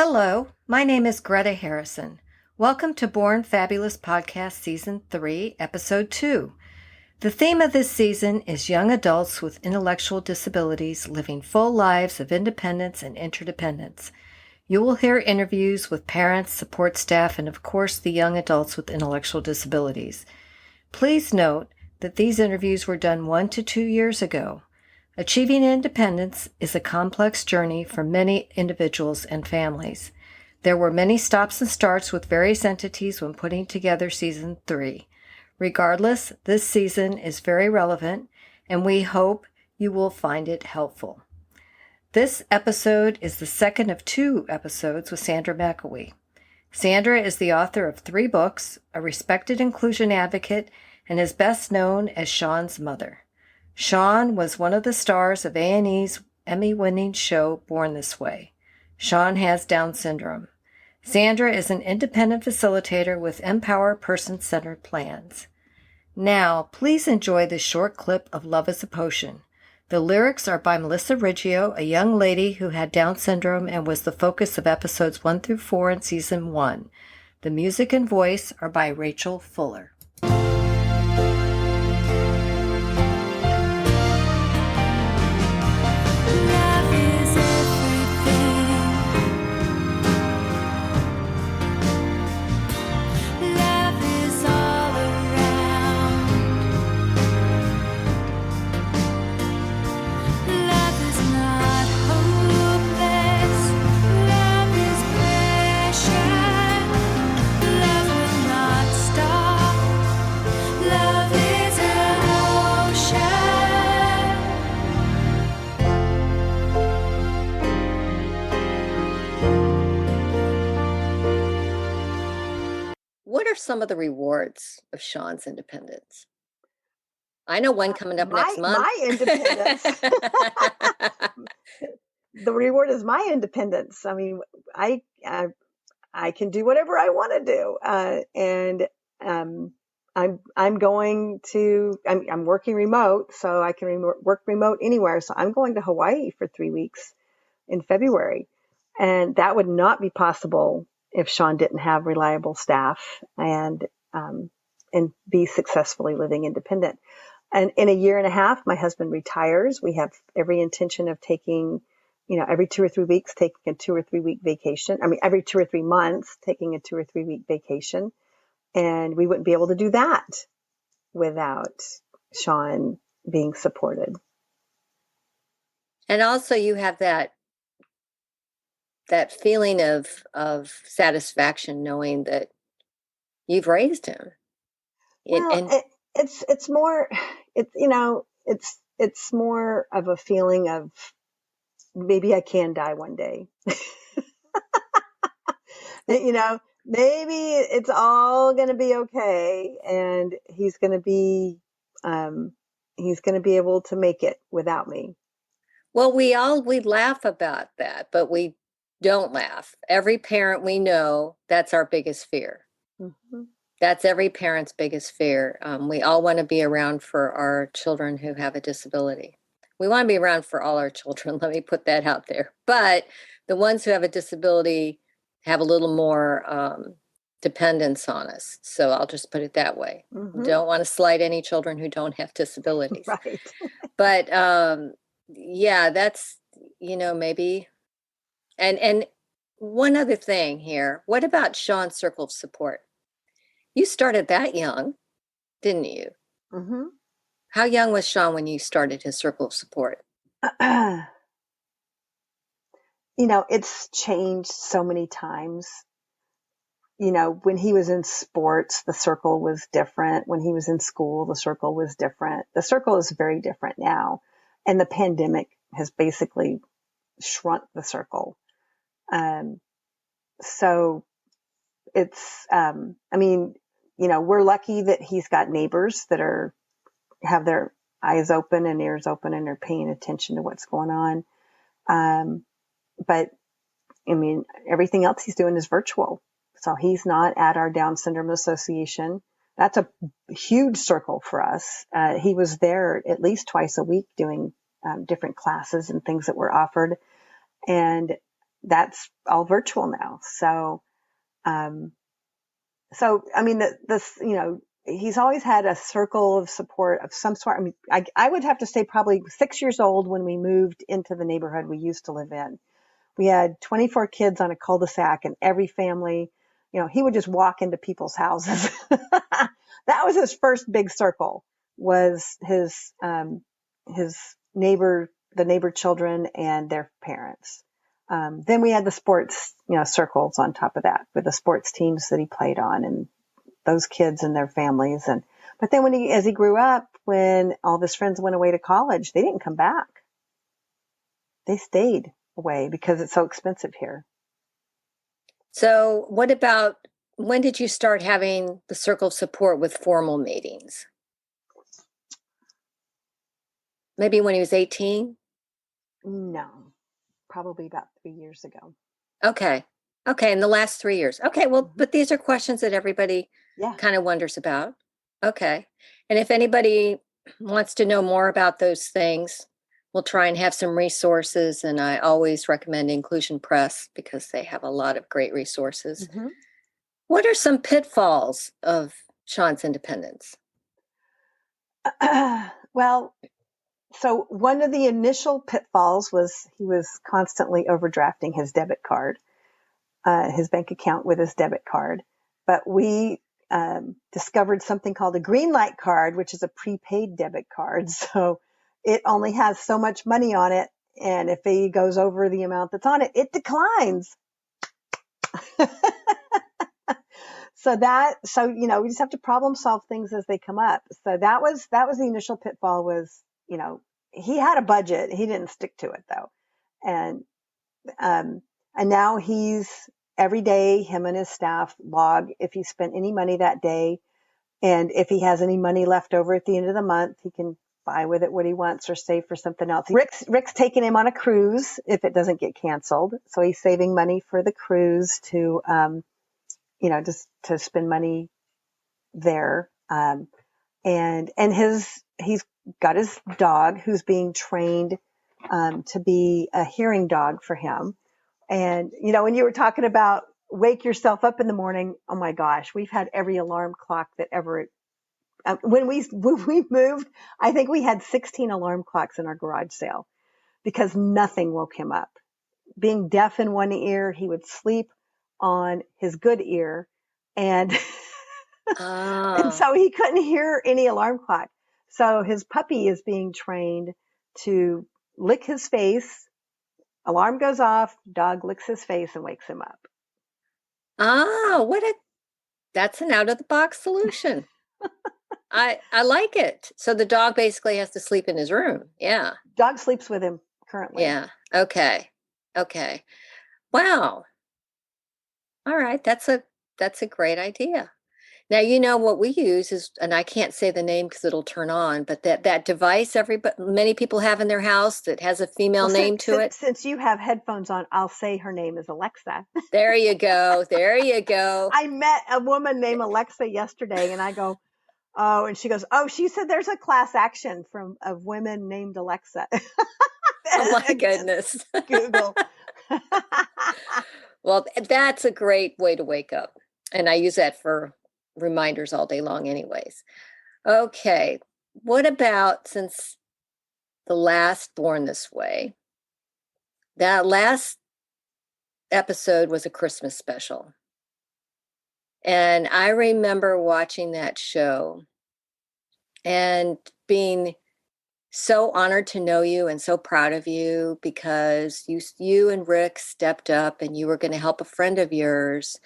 Hello, my name is Greta Harrison. Welcome to Born Fabulous Podcast Season 3, Episode 2. The theme of this season is young adults with intellectual disabilities living full lives of independence and interdependence. You will hear interviews with parents, support staff, and of course the young adults with intellectual disabilities. Please note that these interviews were done 1 to 2 years ago. Achieving independence is a complex journey for many individuals and families. There were many stops and starts with various entities when putting together Season 3. Regardless, this season is very relevant, and we hope you will find it helpful. This episode is the second of 2 episodes with Sandra McElwee. Sandra is the author of 3 books, a respected inclusion advocate, and is best known as Sean's mother. Sean was one of the stars of A&E's Emmy-winning show Born This Way. Sean has Down syndrome. Sandra is an independent facilitator with Empower Person-Centered Plans. Now, please enjoy this short clip of Love is a Potion. The lyrics are by Melissa Riggio, a young lady who had Down syndrome and was the focus of episodes 1 through 4 in Season 1. The music and voice are by Rachel Fuller. What are some of the rewards of Sean's independence? I know one coming up next month. My independence. The reward is my independence. I mean, I can do whatever I want to do, and I'm working remote, so I can work remote anywhere. So I'm going to Hawaii for 3 weeks in February, and that would not be possible if Sean didn't have reliable staff and be successfully living independent. And in a year and a half, my husband retires. We have every intention of taking, every 2 or 3 weeks, taking a 2 or 3 week vacation. I mean, every 2 or 3 months, taking a 2 or 3 week vacation. And we wouldn't be able to do that without Sean being supported. And also you have that feeling of satisfaction knowing that you've raised him. It's more of a feeling of maybe I can die one day. Maybe it's all going to be okay, and he's going to be able to make it without me. Well, we laugh about that, but we don't laugh. Every parent we know, that's our biggest fear. Mm-hmm. That's every parent's biggest fear. We all want to be around for our children who have a disability. We want to be around for all our children. Let me put that out there. But the ones who have a disability have a little more dependence on us. So I'll just put it that way. Mm-hmm. Don't want to slight any children who don't have disabilities. Right. But yeah, that's, maybe. And one other thing here. What about Sean's Circle of Support? You started that young, didn't you? Mm-hmm. How young was Sean when you started his Circle of Support? It's changed so many times. When he was in sports, the circle was different. When he was in school, the circle was different. The circle is very different now. And the pandemic has basically shrunk the circle. So it's, we're lucky that he's got neighbors that have their eyes open and ears open and are paying attention to what's going on. But everything else he's doing is virtual. So he's not at our Down Syndrome Association. That's a huge circle for us. He was there at least twice a week doing different classes and things that were offered. And that's all virtual now. So, um, I mean, he's always had a circle of support of some sort. I mean, I would have to say probably 6 years old when we moved into the neighborhood we used to live in. We had 24 kids on a cul-de-sac, and every family, he would just walk into people's houses. That was his first big circle, was his neighbor, the neighbor children and their parents. Then we had the sports, circles on top of that with the sports teams that he played on and those kids and their families. But then as he grew up, when all of his friends went away to college, they didn't come back. They stayed away because it's so expensive here. So what about, when did you start having the circle of support with formal meetings? Maybe when he was 18? No, probably about 3 years ago. Okay. In the last 3 years. Okay. Well, but these are questions that everybody kind of wonders about. Okay. And if anybody wants to know more about those things, we'll try and have some resources. And I always recommend Inclusion Press because they have a lot of great resources. Mm-hmm. What are some pitfalls of Sean's independence? Well, so one of the initial pitfalls was he was constantly overdrafting his debit card, his bank account with his debit card. But we discovered something called a green light card, which is a prepaid debit card. So it only has so much money on it. And if he goes over the amount that's on it, it declines. So we just have to problem solve things as they come up. So that was the initial pitfall was, he had a budget. He didn't stick to it though. And now every day, him and his staff log if he spent any money that day. And if he has any money left over at the end of the month, he can buy with it what he wants or save for something else. Rick's taking him on a cruise if it doesn't get canceled. So he's saving money for the cruise to, just to spend money there. And he's got his dog who's being trained, to be a hearing dog for him. And, when you were talking about wake yourself up in the morning, oh my gosh, we've had every alarm clock that ever, when we moved, I think we had 16 alarm clocks in our garage sale because nothing woke him up. Being deaf in one ear, he would sleep on his good ear and, and so he couldn't hear any alarm clock. So his puppy is being trained to lick his face. Alarm goes off, dog licks his face and wakes him up. That's an out of the box solution. I like it. So the dog basically has to sleep in his room. Yeah. Dog sleeps with him currently. Yeah. Okay. Wow. All right. That's a great idea. Now, what we use is, and I can't say the name because it'll turn on, but that device many people have in their house that has a female name to it. Since you have headphones on, I'll say her name is Alexa. There you go. I met a woman named Alexa yesterday and I go, oh, and she goes, oh, she said there's a class action of women named Alexa. Oh my goodness. Google. Well, that's a great way to wake up. And I use that for reminders all day long anyways. Okay. What about, since the last Born This Way, that last episode was a Christmas special. And I remember watching that show and being so honored to know you and so proud of you because you and Rick stepped up and you were going to help a friend of yours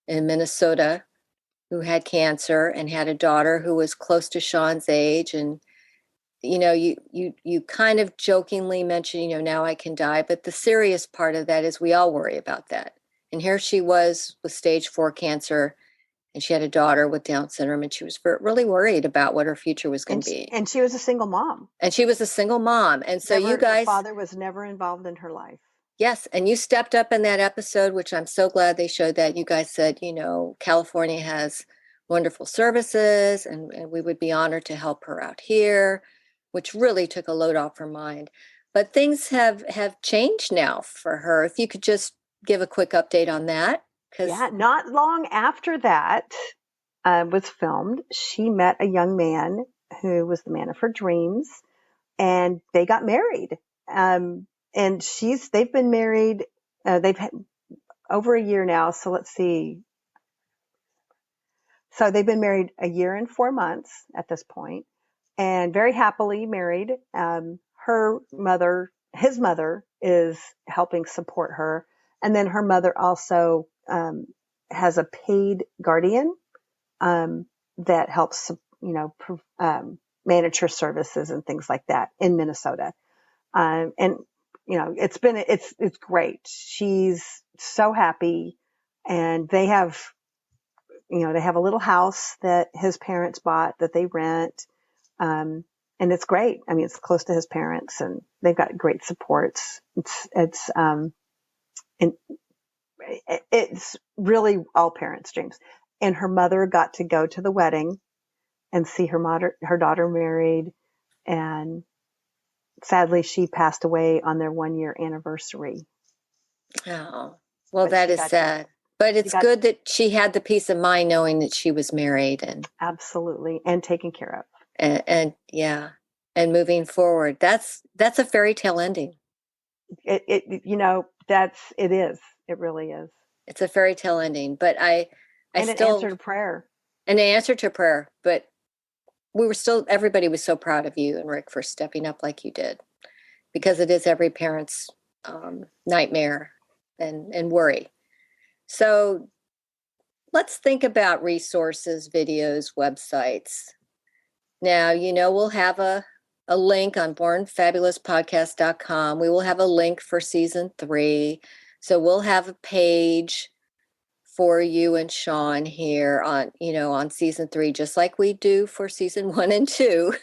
in Minnesota who had cancer and had a daughter who was close to Sean's age. And, you kind of jokingly mentioned, now I can die. But the serious part of that is we all worry about that. And here she was with stage 4 cancer, and she had a daughter with Down syndrome, and she was really worried about what her future was going to be. And she was a single mom. And so you guys... Her father was never involved in her life. Yes, and you stepped up in that episode, which I'm so glad they showed that. You guys said, California has wonderful services, and we would be honored to help her out here, which really took a load off her mind. But things have changed now for her. If you could just give a quick update on that? Yeah, not long after that was filmed, she met a young man who was the man of her dreams, and they got married. And they've been married, they've had over a year now. So let's see. So they've been married a year and 4 months at this point, and very happily married. His mother is helping support her. And then her mother also has a paid guardian that helps, manage her services and things like that in Minnesota. And it's great. She's so happy, and they have a little house that his parents bought that they rent. And it's great. I mean, it's close to his parents, and they've got great supports. It's really all parents' dreams. And her mother got to go to the wedding and see her daughter married. And sadly, she passed away on their 1-year anniversary. Oh, well, that is sad. But it's good that she had the peace of mind knowing that she was married and absolutely, and taken care of. And moving forward. That's a fairy tale ending. It is. It really is. It's a fairy tale ending, but an answer to prayer. An answer to prayer, but everybody was so proud of you and Rick for stepping up like you did, because it is every parent's nightmare and worry. So let's think about resources, videos, websites. Now, we'll have a link on bornfabulouspodcast.com. We will have a link for season 3. So we'll have a page for you and Sean here on season 3, just like we do for season 1 and 2.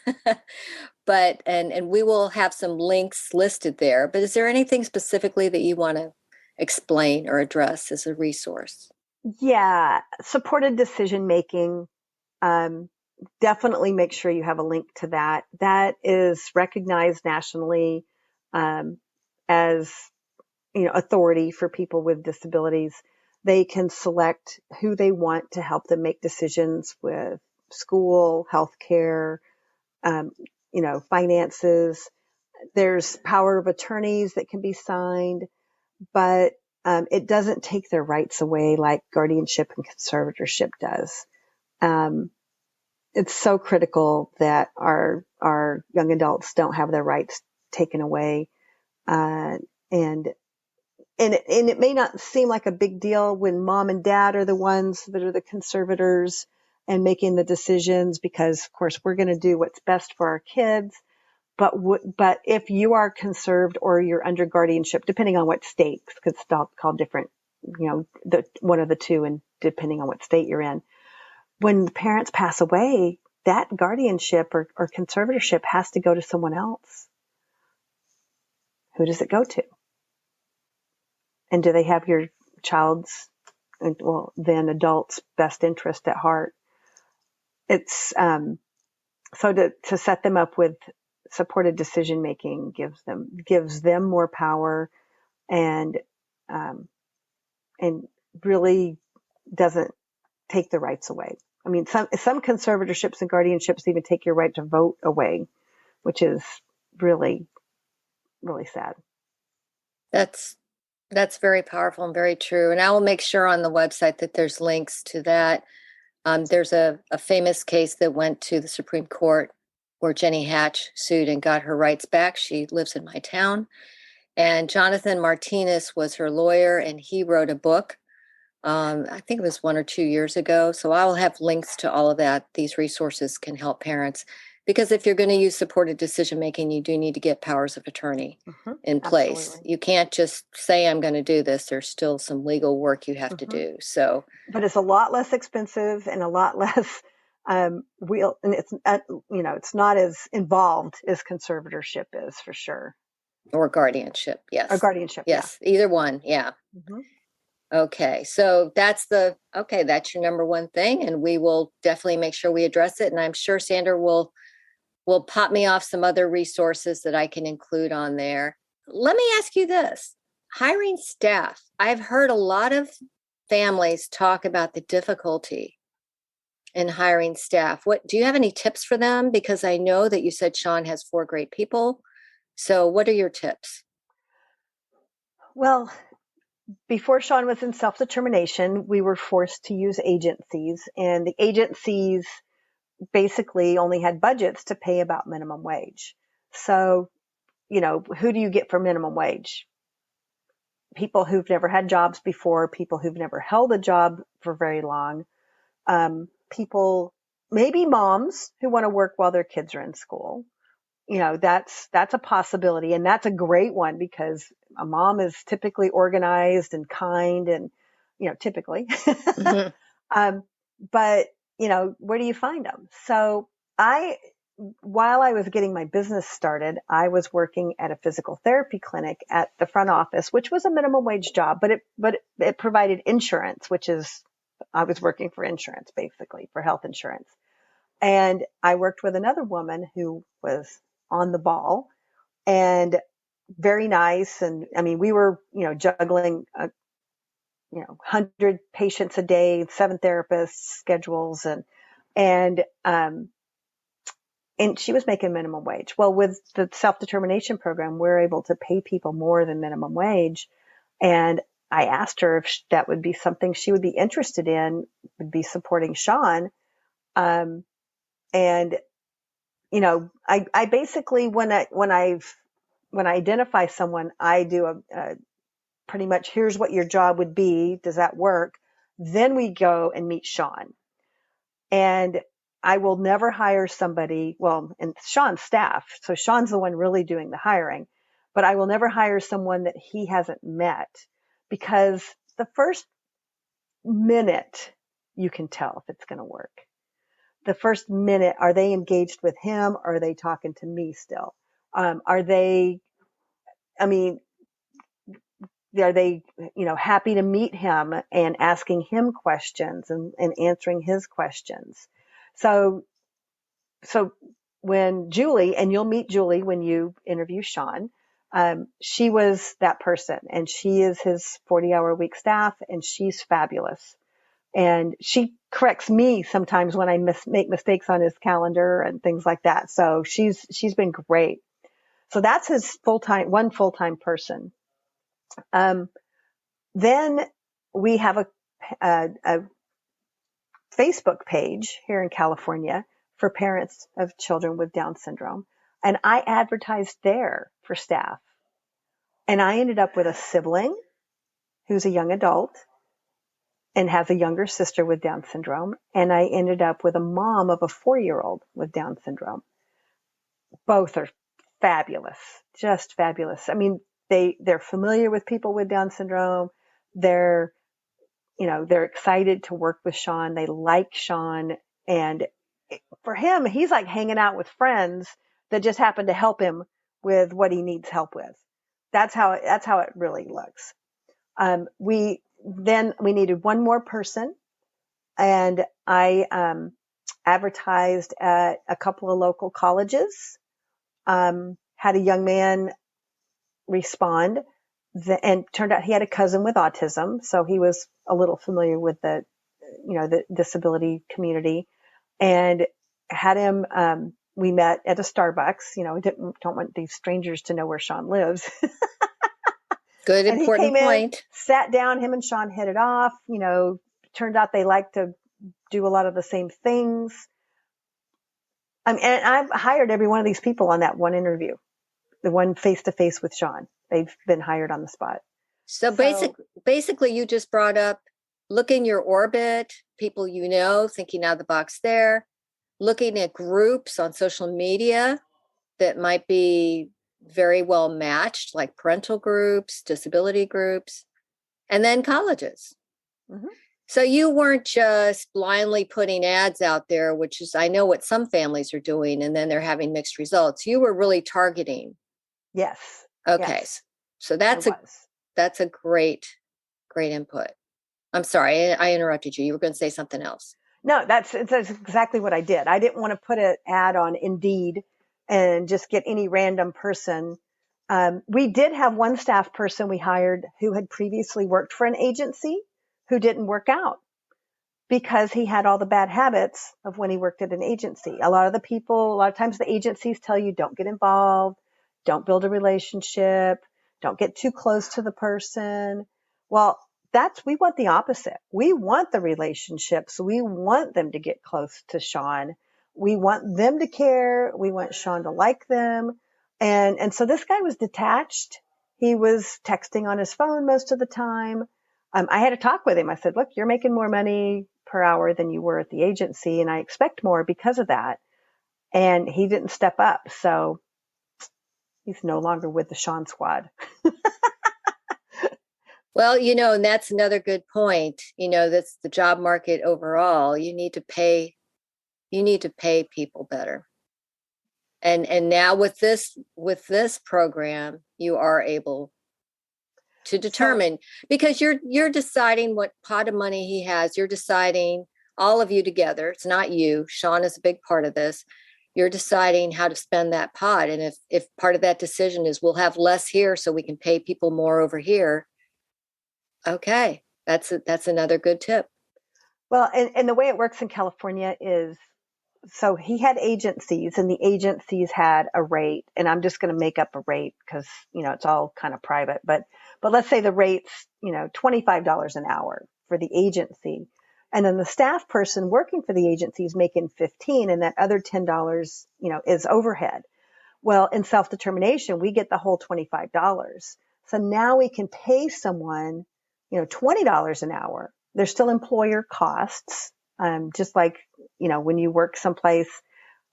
But, and we will have some links listed there. But is there anything specifically that you want to explain or address as a resource? Yeah, supported decision making. Definitely make sure you have a link to that. That is recognized nationally as authority for people with disabilities. They can select who they want to help them make decisions with school, healthcare, finances. There's power of attorneys that can be signed, but it doesn't take their rights away like guardianship and conservatorship does. It's so critical that our young adults don't have their rights taken away. And it may not seem like a big deal when mom and dad are the ones that are the conservators and making the decisions, because of course we're going to do what's best for our kids. But if you are conserved or you're under guardianship, depending on what state, because it's called different, one of the two, and depending on what state you're in, when the parents pass away, that guardianship or conservatorship has to go to someone else. Who does it go to? And do they have your child's, then adult's best interest at heart? It's so to set them up with supported decision making gives them more power, and really doesn't take the rights away. I mean, some conservatorships and guardianships even take your right to vote away, which is really, really sad. That's very powerful and very true. And I will make sure on the website that there's links to that. There's a famous case that went to the Supreme Court where Jenny Hatch sued and got her rights back. She lives in my town. And Jonathan Martinez was her lawyer, and he wrote a book. I think it was 1 or 2 years ago. So I will have links to all of that. These resources can help parents, because if you're going to use supported decision making, you do need to get powers of attorney in place. Absolutely. You can't just say, I'm going to do this. There's still some legal work you have to do. So, but it's a lot less expensive and a lot less and it's not as involved as conservatorship is, for sure. Or guardianship, yes. Or guardianship, yes. Yeah. Either one, yeah. Okay, so that's your number one thing, and we will definitely make sure we address it. And I'm sure Sandra will pop me off some other resources that I can include on there. Let me ask you this. hiring staff. I've heard a lot of families talk about the difficulty in hiring staff. What do you have any tips for them? Because I know that you said Sean has 4 great people. So what are your tips? Well, before Sean was in self-determination, we were forced to use agencies, and the agencies basically only had budgets to pay about minimum wage. So, who do you get for minimum wage? People who've never had jobs before, people who've never held a job for very long, people, maybe moms who want to work while their kids are in school. That's a possibility, and that's a great one because a mom is typically organized and kind, and typically. Mm-hmm. But where do you find them? So while I was getting my business started, I was working at a physical therapy clinic at the front office, which was a minimum wage job, but it provided insurance, I was working for insurance, basically for health insurance. And I worked with another woman who was on the ball and very nice. And I mean, we were, juggling, 100 patients a day, 7 therapists, schedules, and she was making minimum wage. Well, with the self-determination program, we're able to pay people more than minimum wage. And I asked her if that would be something she would be interested in, would be supporting Sean. And I basically, when I identify someone, I do a pretty much, here's what your job would be. Does that work? Then we go and meet Sean. And I will never hire somebody, and Sean's staff. So Sean's the one really doing the hiring, but I will never hire someone that he hasn't met, because the first minute you can tell if it's going to work. The first minute, are they engaged with him? Or are they talking to me still? Are they happy to meet him and asking him questions and answering his questions? So when Julie, and you'll meet Julie when you interview Sean, she was that person, and she is his 40-hour-a-week staff, and she's fabulous. And she corrects me sometimes when I make mistakes on his calendar and things like that. So she's been great. So that's his one full-time person. Then we have a Facebook page here in California for parents of children with Down syndrome. And I advertised there for staff. And I ended up with a sibling who's a young adult and has a younger sister with Down syndrome. And I ended up with a mom of a 4-year-old with Down syndrome. Both are fabulous, just fabulous. I mean, they're familiar with people with Down syndrome. They're excited to work with Sean. They like Sean. And for him, he's like hanging out with friends that just happen to help him with what he needs help with. That's how it really looks. We needed one more person, and I advertised at a couple of local colleges, had a young man respond, and turned out he had a cousin with autism. So he was a little familiar with the disability community, and had him, we met at a Starbucks. We don't want these strangers to know where Sean lives. Good, and important he came point. In, sat down, him and Sean hit it off. Turned out they like to do a lot of the same things. And I've hired every one of these people on that one interview, the one face-to-face with Sean. They've been hired on the spot. So basically, you just brought up, look in your orbit, people thinking out of the box there, looking at groups on social media that might be very well matched, like parental groups, disability groups, and then colleges. Mm-hmm. So you weren't just blindly putting ads out there, which is, I know what some families are doing, and then they're having mixed results. You were really targeting. Yes. Okay. Yes. So that's a great input. I'm sorry, I interrupted you. You were going to say something else. No, that's exactly what I did. I didn't want to put an ad on Indeed and just get any random person We did have one staff person we hired who had previously worked for an agency who didn't work out because he had all the bad habits of when he worked at an agency. A lot of times the agencies tell you don't get involved, don't build a relationship, don't get too close to the person. Well, we want the opposite. We want the relationships. We want them to get close to Sean. We want them to care. We want Sean to like them. And so this guy was detached. He was texting on his phone most of the time. I had a talk with him. I said, look, you're making more money per hour than you were at the agency, and I expect more because of that. And he didn't step up. So he's no longer with the Sean squad. Well, and that's another good point. That's the job market overall. You need to pay people better. And now with this program, you are able to determine, because you're deciding what pot of money he has. You're deciding, all of you together. It's not you. Sean is a big part of this. You're deciding how to spend that pot. And if part of that decision is we'll have less here so we can pay people more over here. Okay. That's another good tip. Well, and the way it works in California is, so he had agencies and the agencies had a rate, and I'm just going to make up a rate because, it's all kind of private, but let's say the rate's, $25 an hour for the agency. And then the staff person working for the agency is making $15, and that other $10, is overhead. Well, in self-determination, we get the whole $25. So now we can pay someone, $20 an hour. There's still employer costs. Just like, when you work someplace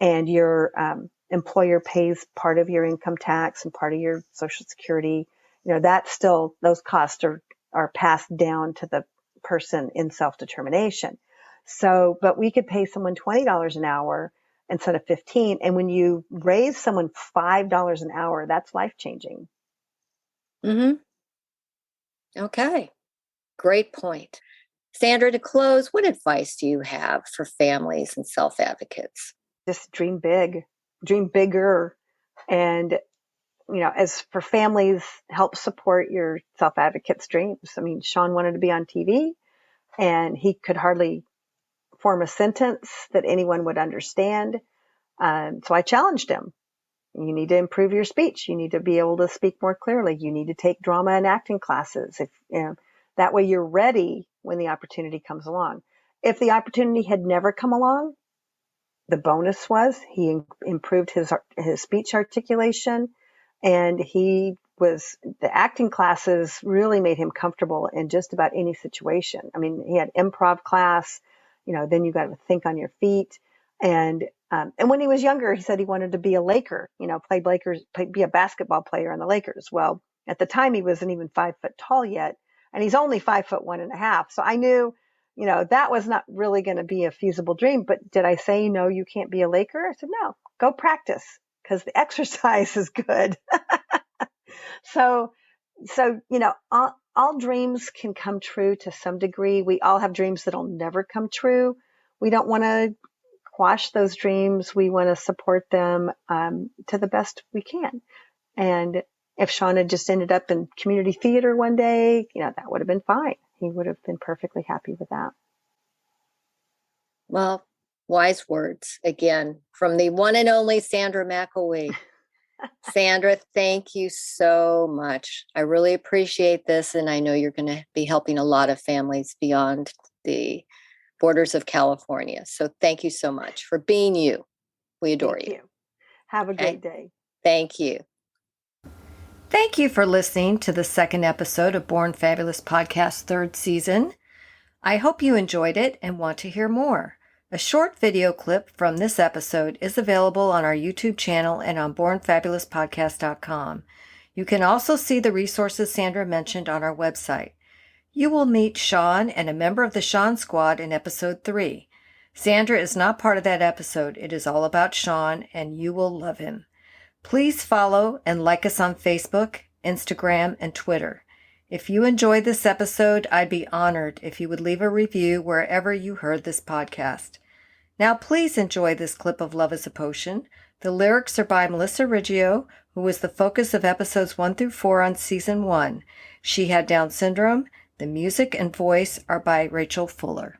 and your employer pays part of your income tax and part of your Social Security, that's still, those costs are passed down to the person in self-determination. So, but we could pay someone $20 an hour instead of 15. And when you raise someone $5 an hour, that's life-changing. Mm-hmm. Okay. Great point. Sandra, to close, what advice do you have for families and self-advocates? Just dream big, dream bigger. And, as for families, help support your self-advocates' dreams. I mean, Sean wanted to be on TV and he could hardly form a sentence that anyone would understand. So I challenged him. You need to improve your speech. You need to be able to speak more clearly. You need to take drama and acting classes. That way you're ready when the opportunity comes along. If the opportunity had never come along, the bonus was he improved his speech articulation, and the acting classes really made him comfortable in just about any situation. I mean, he had improv class, then you got to think on your feet. And when he was younger, he said he wanted to be a Laker, be a basketball player on the Lakers. Well, at the time he wasn't even 5 foot tall yet, and he's only 5'1.5". So I knew, that was not really going to be a feasible dream. But did I say, no, you can't be a Laker? I said, no, go practice because the exercise is good. So, all dreams can come true to some degree. We all have dreams that'll never come true. We don't want to quash those dreams. We want to support them to the best we can. And if Sean had just ended up in community theater one day, that would have been fine. He would have been perfectly happy with that. Well, wise words again from the one and only Sandra McElwee. Sandra, thank you so much. I really appreciate this. And I know you're going to be helping a lot of families beyond the borders of California. So thank you so much for being you. We adore you. Have a great day. Thank you. Thank you for listening to the second episode of Born Fabulous Podcast, third season. I hope you enjoyed it and want to hear more. A short video clip from this episode is available on our YouTube channel and on bornfabulouspodcast.com. You can also see the resources Sandra mentioned on our website. You will meet Sean and a member of the Sean Squad in episode 3. Sandra is not part of that episode. It is all about Sean, and you will love him. Please follow and like us on Facebook, Instagram, and Twitter. If you enjoyed this episode, I'd be honored if you would leave a review wherever you heard this podcast. Now, please enjoy this clip of Love is a Potion The lyrics are by Melissa Riggio, who was the focus of episodes 1 through 4 on season 1. She had Down syndrome. The music and voice are by Rachel Fuller.